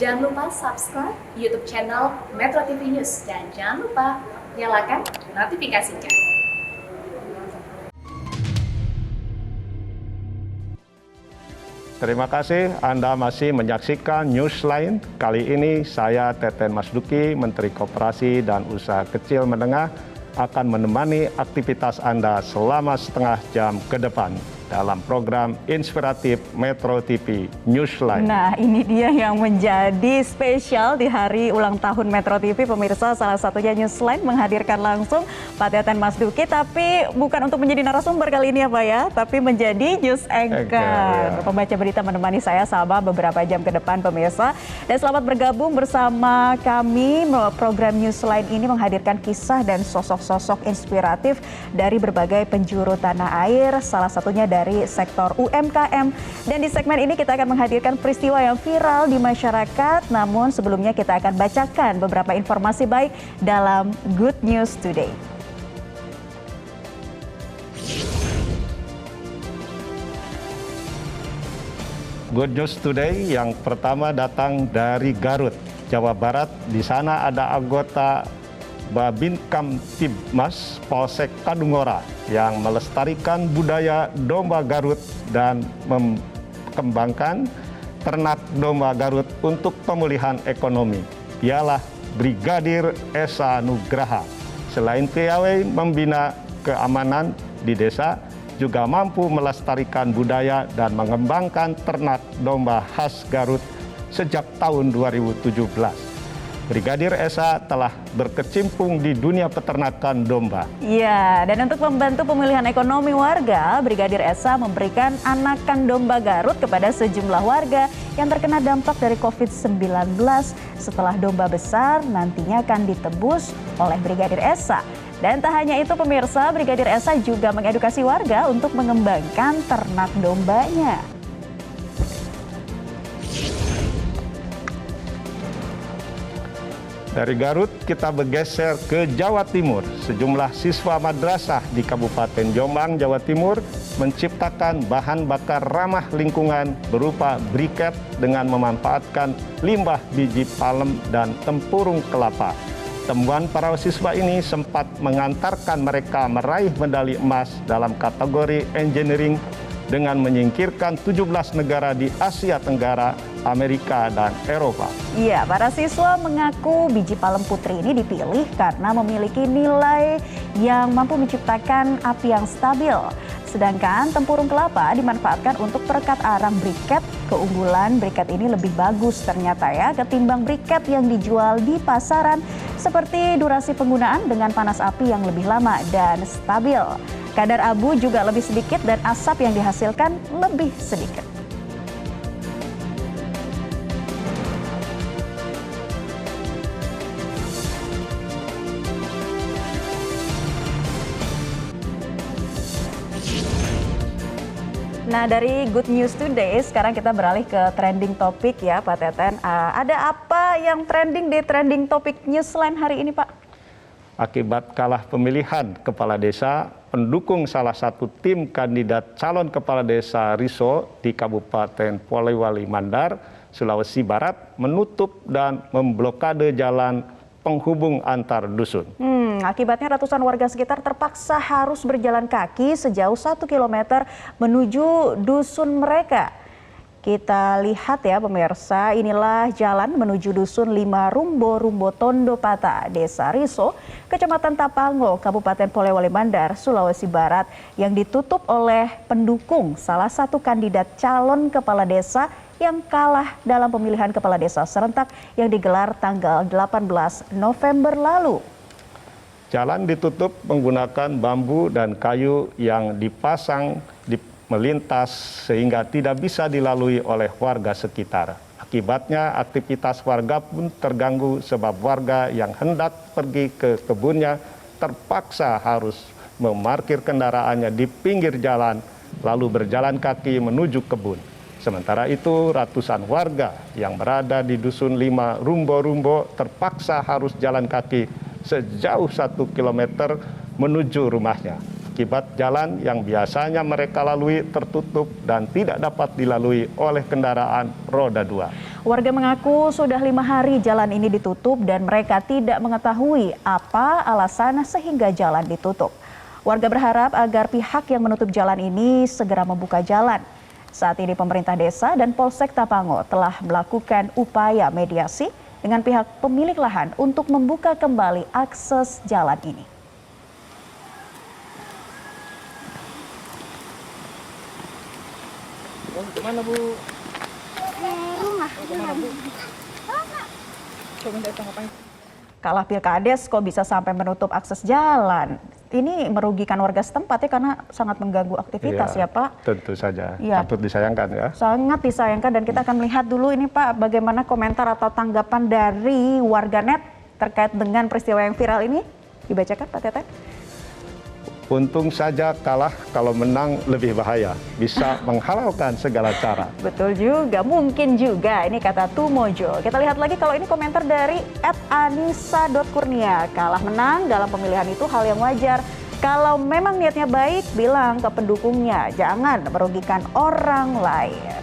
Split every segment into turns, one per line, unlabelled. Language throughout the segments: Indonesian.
Jangan lupa subscribe YouTube channel Metro TV News dan jangan lupa nyalakan notifikasinya.
Terima kasih Anda masih menyaksikan Newsline. Kali ini saya Teten Masduki, Menteri Koperasi dan Usaha Kecil Menengah, akan menemani aktivitas Anda selama setengah jam ke depan dalam program inspiratif Metro TV Newsline.
Nah, ini dia yang menjadi spesial di hari ulang tahun Metro TV. Pemirsa, salah satunya Newsline menghadirkan langsung Pak Teten Masduki, tapi bukan untuk menjadi narasumber kali ini ya Pak ya, tapi menjadi news anchor.
Ya.
Pembaca berita menemani saya selama beberapa jam ke depan pemirsa. Dan selamat bergabung bersama kami. Program Newsline ini menghadirkan kisah dan sosok-sosok inspiratif dari berbagai penjuru tanah air, salah satunya dari sektor UMKM. Dan di segmen ini kita akan menghadirkan peristiwa yang viral di masyarakat. Namun sebelumnya kita akan bacakan beberapa informasi baik dalam Good News Today.
Good News Today yang pertama datang dari Garut, Jawa Barat. Di sana ada anggota Babinkan Tipmas Polsek Kadungora yang melestarikan budaya domba Garut dan mengembangkan ternak domba Garut untuk pemulihan ekonomi. Ialah Brigadir Esa Nugraha. Selain piawai membina keamanan di desa, juga mampu melestarikan budaya dan mengembangkan ternak domba khas Garut sejak tahun 2017. Brigadir Esa telah berkecimpung di dunia peternakan domba.
Iya, dan untuk membantu pemulihan ekonomi warga, Brigadir Esa memberikan anakan domba Garut kepada sejumlah warga yang terkena dampak dari COVID-19. Setelah domba besar, nantinya akan ditebus oleh Brigadir Esa. Dan tak hanya itu pemirsa, Brigadir Esa juga mengedukasi warga untuk mengembangkan ternak dombanya.
Dari Garut kita bergeser ke Jawa Timur. Sejumlah siswa madrasah di Kabupaten Jombang, Jawa Timur menciptakan bahan bakar ramah lingkungan berupa briket dengan memanfaatkan limbah biji palem dan tempurung kelapa. Temuan para siswa ini sempat mengantarkan mereka meraih medali emas dalam kategori engineering dengan menyingkirkan 17 negara di Asia Tenggara, Amerika, dan Eropa.
Iya, para siswa mengaku biji palem putri ini dipilih karena memiliki nilai yang mampu menciptakan api yang stabil. Sedangkan tempurung kelapa dimanfaatkan untuk perekat arang briket. Keunggulan briket ini lebih bagus ternyata ya ketimbang briket yang dijual di pasaran, seperti durasi penggunaan dengan panas api yang lebih lama dan stabil. Kadar abu juga lebih sedikit dan asap yang dihasilkan lebih sedikit. Nah, dari Good News Today, sekarang kita beralih ke trending topik ya Pak Teten. Ada apa yang trending di trending topik Newsline hari ini Pak?
Akibat kalah pemilihan kepala desa, pendukung salah satu tim kandidat calon kepala desa Riso di Kabupaten Polewali Mandar, Sulawesi Barat menutup dan memblokade jalan penghubung antar dusun.
Akibatnya ratusan warga sekitar terpaksa harus berjalan kaki sejauh 1 km menuju dusun mereka. Kita lihat ya pemirsa, inilah jalan menuju dusun 5 Rumbo Tondo Pata, Desa Riso, Kecamatan Tapango, Kabupaten Polewali Mandar, Sulawesi Barat, yang ditutup oleh pendukung salah satu kandidat calon kepala desa yang kalah dalam pemilihan kepala desa serentak yang digelar tanggal 18 November lalu.
Jalan ditutup menggunakan bambu dan kayu yang dipasang melintas sehingga tidak bisa dilalui oleh warga sekitar. Akibatnya aktivitas warga pun terganggu sebab warga yang hendak pergi ke kebunnya terpaksa harus memarkir kendaraannya di pinggir jalan lalu berjalan kaki menuju kebun. Sementara itu ratusan warga yang berada di dusun 5 Rumbo terpaksa harus jalan kaki sejauh 1 km menuju rumahnya. akibat jalan yang biasanya mereka lalui tertutup dan tidak dapat dilalui oleh kendaraan roda 2.
Warga mengaku sudah 5 hari jalan ini ditutup dan mereka tidak mengetahui apa alasan sehingga jalan ditutup. Warga berharap agar pihak yang menutup jalan ini segera membuka jalan. Saat ini pemerintah desa dan Polsek Tapango telah melakukan upaya mediasi dengan pihak pemilik lahan untuk membuka kembali akses jalan ini.
Kemana Bu?
Rumah.
Kalah Pilkades kok bisa sampai menutup akses jalan. Ini merugikan warga setempat ya karena sangat mengganggu aktivitas ya Pak.
Tentu saja,
Ya.
patut disayangkan ya.
Sangat disayangkan dan kita akan melihat dulu ini Pak bagaimana komentar atau tanggapan dari warganet terkait dengan peristiwa yang viral ini. Dibacakan Pak Teten.
Untung saja kalah, kalau menang lebih bahaya. Bisa menghalaukan segala cara.
Betul juga, mungkin juga. Ini kata Tumojo. Kita lihat lagi kalau ini komentar dari @anissa.kurnia. Kalah menang dalam pemilihan itu hal yang wajar. Kalau memang niatnya baik, bilang ke pendukungnya. Jangan merugikan orang lain.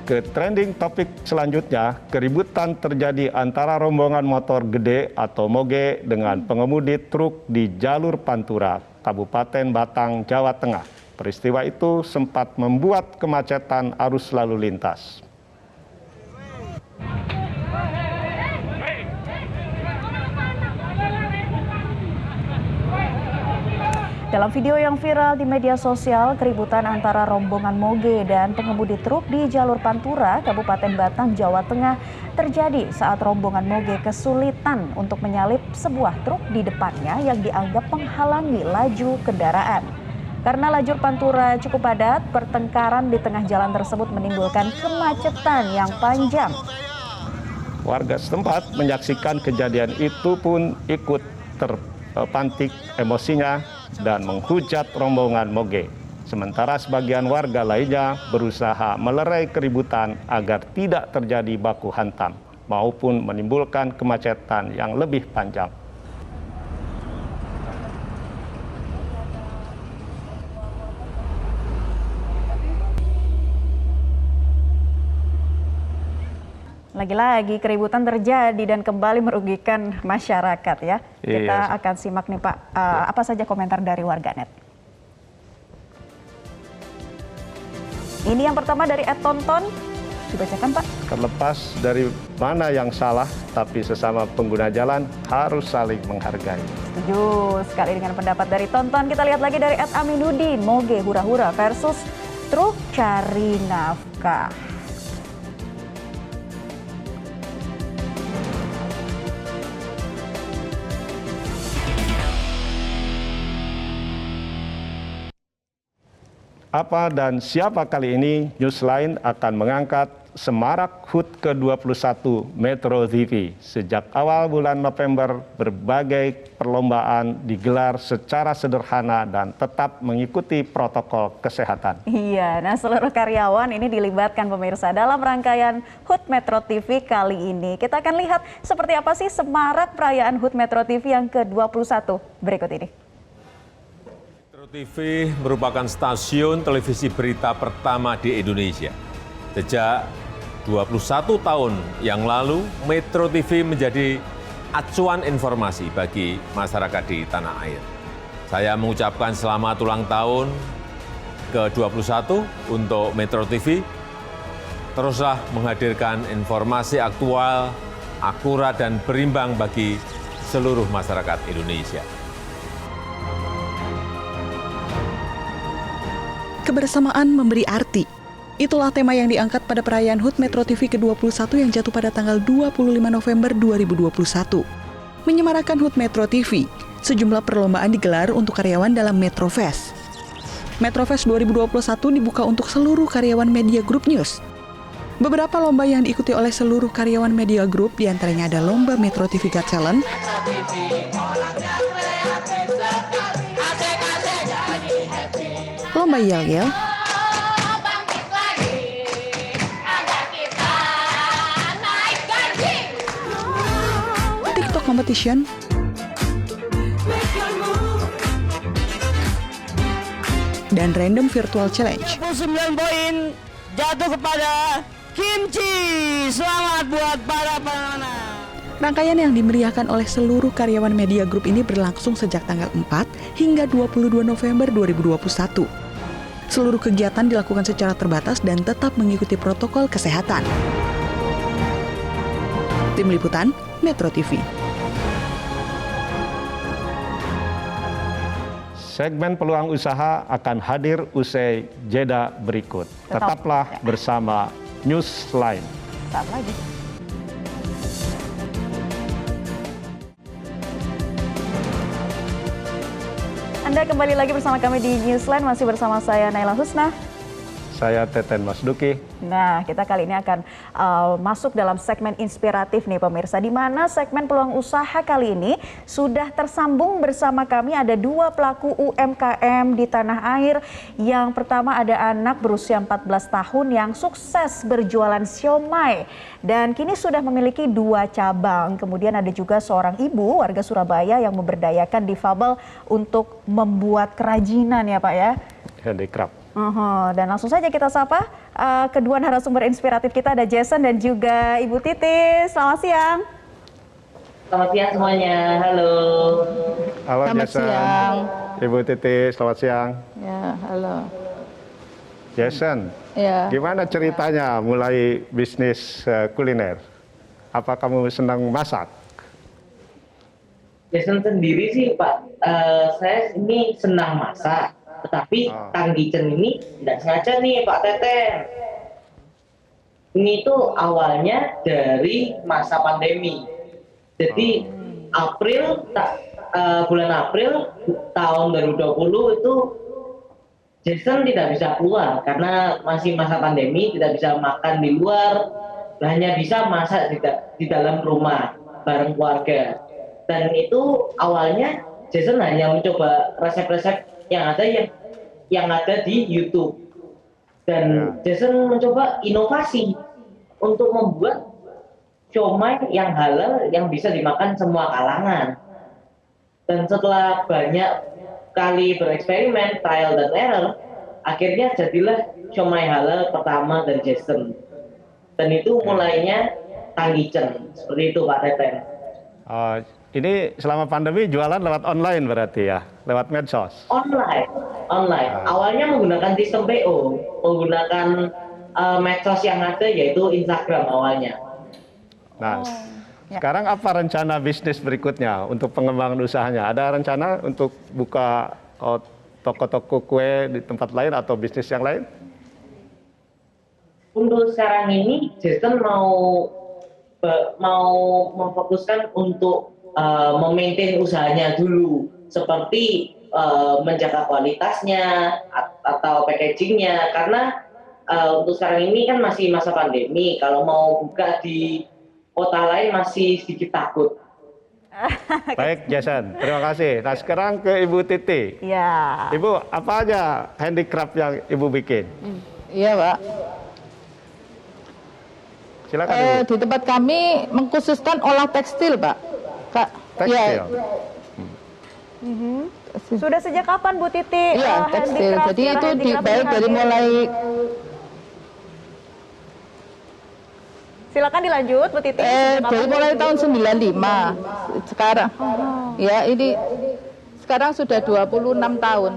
Ke trending topik selanjutnya, keributan terjadi antara rombongan motor gede atau moge dengan pengemudi truk di jalur Pantura, Kabupaten Batang, Jawa Tengah. Peristiwa itu sempat membuat kemacetan arus lalu lintas.
Dalam video yang viral di media sosial, keributan antara rombongan moge dan pengemudi truk di jalur Pantura, Kabupaten Batang, Jawa Tengah terjadi saat rombongan moge kesulitan untuk menyalip sebuah truk di depannya yang dianggap menghalangi laju kendaraan. Karena lajur Pantura cukup padat, pertengkaran di tengah jalan tersebut menimbulkan kemacetan yang panjang.
Warga setempat menyaksikan kejadian itu pun ikut terpantik emosinya dan menghujat rombongan moge. Sementara sebagian warga lainnya berusaha melerai keributan agar tidak terjadi baku hantam maupun menimbulkan kemacetan yang lebih panjang.
Lagi-lagi keributan terjadi dan kembali merugikan masyarakat ya.
Iya.
Kita akan simak nih Pak, apa saja komentar dari warganet. Ini yang pertama dari @tonton, dibacakan Pak.
Terlepas dari mana yang salah, tapi sesama pengguna jalan harus saling menghargai.
Setuju sekali dengan pendapat dari tonton. Kita lihat lagi dari @aminuddin, moge hura-hura versus truk cari nafkah.
Apa dan siapa kali ini, Newsline akan mengangkat semarak HUT ke-21 Metro TV. Sejak awal bulan November, berbagai perlombaan digelar secara sederhana dan tetap mengikuti protokol kesehatan.
Iya, nah seluruh karyawan ini dilibatkan pemirsa dalam rangkaian HUT Metro TV kali ini. Kita akan lihat seperti apa sih semarak perayaan HUT Metro TV yang ke-21 berikut ini.
TV merupakan stasiun televisi berita pertama di Indonesia. Sejak 21 tahun yang lalu, Metro TV menjadi acuan informasi bagi masyarakat di tanah air. Saya mengucapkan selamat ulang tahun ke-21 untuk Metro TV. Teruslah menghadirkan informasi aktual, akurat, dan berimbang bagi seluruh masyarakat Indonesia.
Kebersamaan memberi arti. Itulah tema yang diangkat pada perayaan HUT Metro TV ke-21 yang jatuh pada tanggal 25 November 2021. Menyemarakan HUT Metro TV, sejumlah perlombaan digelar untuk karyawan dalam Metrofest. Metrofest 2021 dibuka untuk seluruh karyawan Media Group News. Beberapa lomba yang diikuti oleh seluruh karyawan Media Group, diantaranya ada lomba Metro TV Got Talent, lomba yel-yel, Competition, dan Random Virtual Challenge.
9 poin jatuh kepada Kimchi. Selamat buat para pemenang.
Rangkaian yang dimeriahkan oleh seluruh karyawan Media Group ini berlangsung sejak tanggal 4 hingga 22 November 2021. Seluruh kegiatan dilakukan secara terbatas dan tetap mengikuti protokol kesehatan. Tim Liputan, Metro TV.
Segmen peluang usaha akan hadir usai jeda berikut. Tetaplah bersama Newsline.
Saat lagi. Anda kembali lagi bersama kami di Newsline, masih bersama saya Naila Husna.
Saya Teten Mas Duki.
Nah, kita kali ini akan masuk dalam segmen inspiratif nih pemirsa, di mana segmen peluang usaha kali ini sudah tersambung bersama kami. Ada dua pelaku UMKM di tanah air. Yang pertama ada anak berusia 14 tahun yang sukses berjualan siomay dan kini sudah memiliki 2 cabang. Kemudian ada juga seorang ibu warga Surabaya yang memberdayakan difabel untuk membuat kerajinan ya Pak ya.
Handicraft.
Dan langsung saja kita sapa kedua narasumber inspiratif kita, ada Jason dan juga Ibu Titi. Selamat siang.
Selamat siang semuanya, halo.
Halo
Selamat
Jason.
siang.
Ibu Titi, selamat siang.
Ya, halo.
Jason,
Ya.
gimana ceritanya mulai bisnis kuliner? Apa kamu senang masak?
Jason sendiri sih Pak, saya ini senang masak, tetapi Kang Gichen ini tidak sengaja nih Pak Teten. Ini tuh awalnya dari masa pandemi. Jadi bulan April tahun 2020 itu Jason tidak bisa keluar karena masih masa pandemi, tidak bisa makan di luar, hanya bisa masak di dalam rumah bareng keluarga. Dan itu awalnya Jason hanya mencoba resep-resep yang ada di YouTube. Dan Jason mencoba inovasi untuk membuat siomay yang halal yang bisa dimakan semua kalangan. Dan setelah banyak kali bereksperimen, trial dan error, akhirnya jadilah siomay halal pertama dari Jason. Dan itu mulainya Kang Gichen, seperti itu Pak Teten.
Ini selama pandemi jualan lewat online berarti ya, lewat medsos?
Online. Awalnya menggunakan sistem PO, menggunakan medsos yang ada yaitu Instagram awalnya.
Nah, sekarang apa rencana bisnis berikutnya untuk pengembangan usahanya? Ada rencana untuk buka toko-toko kue di tempat lain atau bisnis yang lain?
Untuk sekarang ini, Jason mau memfokuskan untuk memaintain usahanya dulu, seperti menjaga kualitasnya atau packagingnya, karena untuk sekarang ini kan masih masa pandemi. Kalau mau buka di kota lain masih sedikit takut.
Baik Jason, terima kasih. Nah sekarang ke Ibu Titi.
Ya.
Ibu, apa aja handicraft yang Ibu bikin?
Iya, Pak.
Silakan Ibu.
Di tempat kami mengkhususkan olah tekstil, Pak. Kak.
Tekstil.
Ya,
Sudah sejak kapan Bu Titi?
iya, tekstil.
handicraft,
Jadi
era
itu
handicraft
baik
ini
dari
hadir?
mulai
Silakan dilanjut Bu Titi. Sejak kapan
dari mulai
Bu
tahun
Titi?
95. Sekarang. Ya, ini sekarang sudah 26 tahun.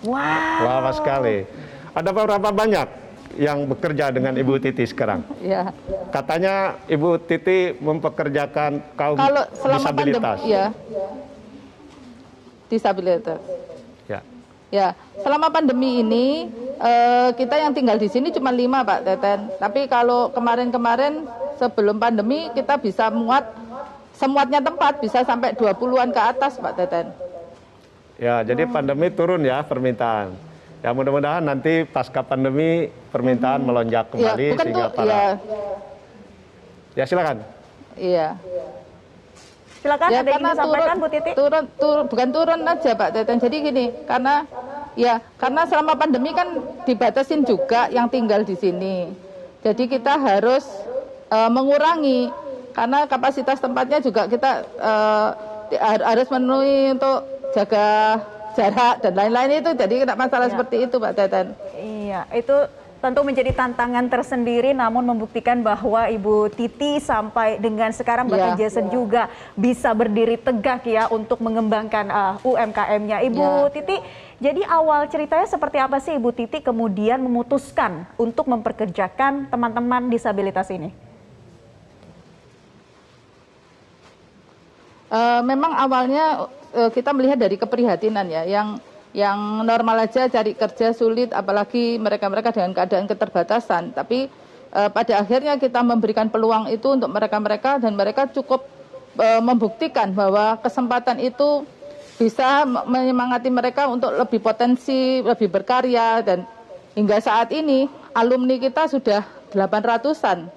Wow.
Lama sekali. Ada berapa banyak yang bekerja dengan Ibu Titi sekarang?
Ya.
Katanya Ibu Titi mempekerjakan kaum
Kalau selama
disabilitas.
pandemi, ya. Disabilitas.
Ya.
Ya, selama pandemi ini kita yang tinggal di sini cuma 5 Pak Teten. Tapi kalau kemarin-kemarin sebelum pandemi kita bisa semuatnya tempat bisa sampai 20-an ke atas Pak Teten.
Ya, jadi pandemi turun ya permintaan. Ya mudah-mudahan nanti pasca pandemi permintaan melonjak kembali
Ya, bukan
sehingga
tuh,
para. Ya silakan.
Iya.
Silakan
Ya,
ada yang
karena
ingin disampaikan Bu Titi?
bukan turun aja Pak Teten. Jadi gini, karena selama pandemi kan dibatasin juga yang tinggal di sini. Jadi kita harus mengurangi karena kapasitas tempatnya juga kita harus memenuhi untuk jaga jarak dan lain-lain itu, jadi tidak masalah seperti itu Pak Teten.
Iya, itu tentu menjadi tantangan tersendiri, namun membuktikan bahwa Ibu Titi sampai dengan sekarang bahkan Jason juga bisa berdiri tegak ya untuk mengembangkan UMKM-nya. Ibu Titi, jadi awal ceritanya seperti apa sih Ibu Titi kemudian memutuskan untuk memperkerjakan teman-teman disabilitas ini?
Memang awalnya kita melihat dari keprihatinan ya, yang normal aja cari kerja sulit, apalagi mereka-mereka dengan keadaan keterbatasan. Tapi pada akhirnya kita memberikan peluang itu untuk mereka-mereka, dan mereka cukup membuktikan bahwa kesempatan itu bisa menyemangati mereka untuk lebih potensi, lebih berkarya, dan hingga saat ini alumni kita sudah 800-an.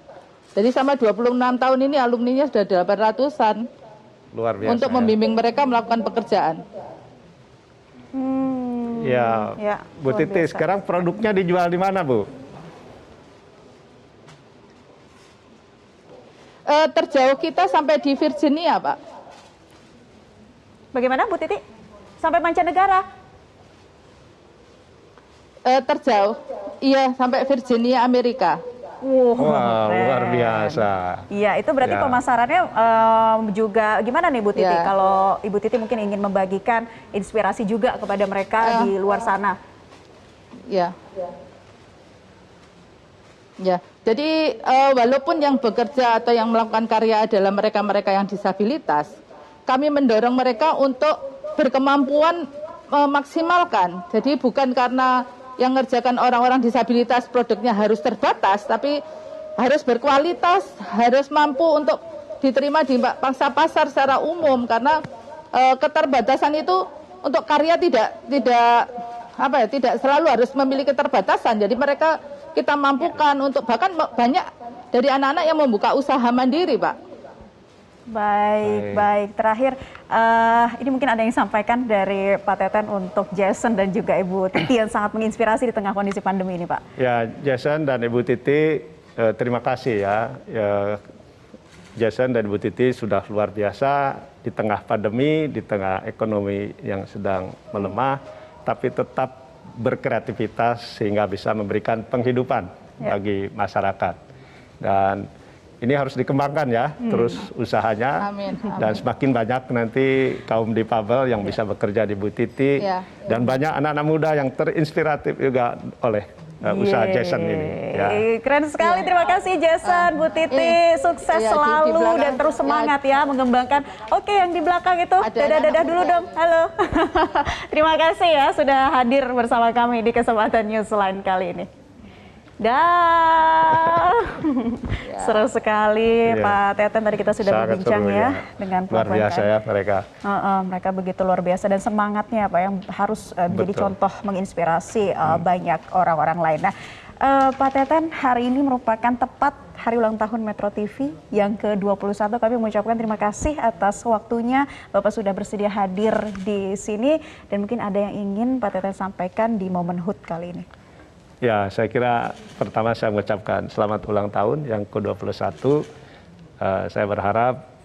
Jadi sama 26 tahun ini alumninya sudah 800-an.
Luar biasa.
Untuk membimbing mereka melakukan pekerjaan.
Ya, Bu Titi, sekarang produknya dijual di mana, Bu?
Terjauh kita sampai di Virginia, Pak.
Bagaimana Bu Titi? Sampai mancanegara?
Terjauh, iya sampai Virginia, Amerika.
Wah, luar biasa.
Iya, itu berarti pemasarannya juga gimana nih Bu Titi? Kalau Ibu Titi mungkin ingin membagikan inspirasi juga kepada mereka di luar sana.
Ya. Jadi walaupun yang bekerja atau yang melakukan karya adalah mereka-mereka yang disabilitas, kami mendorong mereka untuk berkemampuan memaksimalkan. Jadi bukan karena yang ngerjakan orang-orang disabilitas produknya harus terbatas, tapi harus berkualitas, harus mampu untuk diterima di pangsa pasar secara umum, karena keterbatasan itu untuk karya tidak selalu harus memiliki keterbatasan. Jadi mereka kita mampukan untuk, bahkan banyak dari anak-anak yang membuka usaha mandiri, Pak.
Baik. Terakhir, ini mungkin ada yang sampaikan dari Pak Teten untuk Jason dan juga Ibu Titi yang sangat menginspirasi di tengah kondisi pandemi ini, Pak.
Ya, Jason dan Ibu Titi, terima kasih ya. Jason dan Ibu Titi sudah luar biasa di tengah pandemi, di tengah ekonomi yang sedang melemah, tapi tetap berkreativitas sehingga bisa memberikan penghidupan bagi masyarakat. Dan ini harus dikembangkan ya, terus usahanya.
Amin.
Dan semakin banyak nanti kaum difabel yang bisa bekerja di Bu Titi. Dan banyak anak-anak muda yang terinspiratif juga oleh usaha Jason ini. Ya.
Keren sekali, terima kasih Jason, Bu Titi, sukses selalu dan terus semangat ya mengembangkan. Oke, yang di belakang itu, dadah dulu dong, halo. Terima kasih ya sudah hadir bersama kami di kesempatan Newsline kali ini. Seru sekali Pak Teten, tadi kita sudah berbincang ya dengan
luar biasa ya mereka.
Mereka begitu luar biasa dan semangatnya Pak yang harus menjadi contoh menginspirasi banyak orang-orang lain. Nah, Pak Teten, hari ini merupakan tepat hari ulang tahun Metro TV yang ke-21. Kami mengucapkan terima kasih atas waktunya. Bapak sudah bersedia hadir di sini dan mungkin ada yang ingin Pak Teten sampaikan di momen HUT kali ini.
Ya, saya kira pertama saya mengucapkan selamat ulang tahun yang ke-21. Saya berharap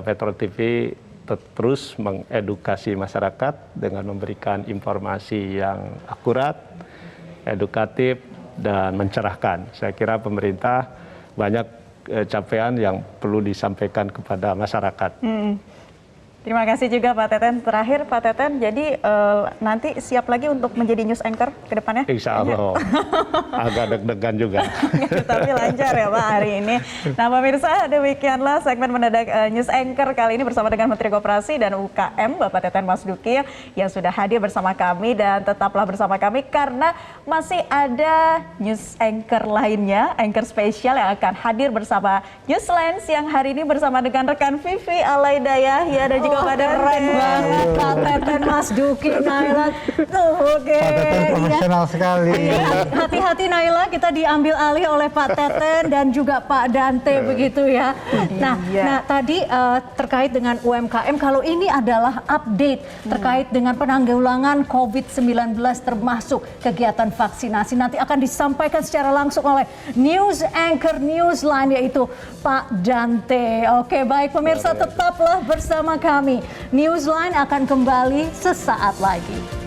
Metro TV terus mengedukasi masyarakat dengan memberikan informasi yang akurat, edukatif, dan mencerahkan. Saya kira pemerintah banyak capaian yang perlu disampaikan kepada masyarakat.
Terima kasih juga Pak Teten. Terakhir Pak Teten, jadi nanti siap lagi untuk menjadi news anchor ke depannya?
Insya Allah. Agak deg-degan juga.
Tapi lancar ya Pak hari ini. Nah pemirsa, demikianlah segmen mendadak news anchor kali ini bersama dengan Menteri Koperasi dan UKM Bapak Teten Mas Duki yang sudah hadir bersama kami, dan tetaplah bersama kami karena masih ada news anchor lainnya, anchor spesial yang akan hadir bersama Newsline siang hari ini bersama dengan rekan Vivi Alaidayah ya, dan juga juga keren banget. Kak Teten, Mas Duki, Naila. Oke.
Pak Teten profesional sekali.
Hati-hati Naila, kita diambil alih oleh Pak Teten dan juga Pak Dante begitu ya. Nah, tadi terkait dengan UMKM, kalau ini adalah update terkait dengan penanggulangan COVID-19 termasuk kegiatan vaksinasi, nanti akan disampaikan secara langsung oleh news anchor Newsline yaitu Pak Dante. Oke, baik pemirsa, tetaplah bersama kami. Newsline akan kembali sesaat lagi.